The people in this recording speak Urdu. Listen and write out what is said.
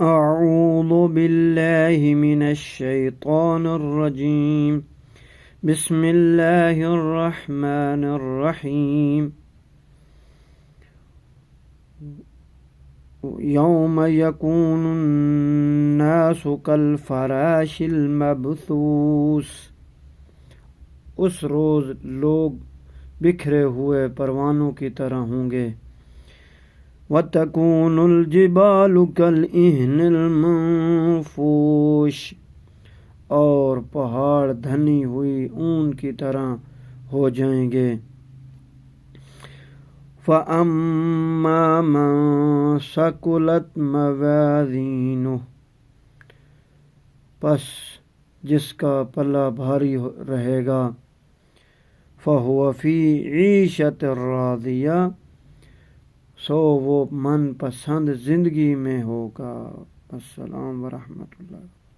أعوذ بالله من الشيطان الرجيم. بسم الله الرحمن الرحيم. يوم يكون الناس كالفراش المبثوث، اس روز لوگ بکھرے ہوئے پروانوں کی طرح ہوں گے۔ وَتَكُونُ الْجِبَالُ كَالْعِهْنِ الْمَنفُوشِ، اور پہاڑ دھنی ہوئی اون کی طرح ہو جائیں گے۔ فَأَمَّا مَن ثَقُلَتْ مَوَازِينُهُ، پس جس کا پلہ بھاری رہے گا، فَهُوَ فِي عِيشَةٍ رَاضِيَةٍ، سو وہ من پسند زندگی میں ہوگا۔ السلام ورحمۃ اللہ۔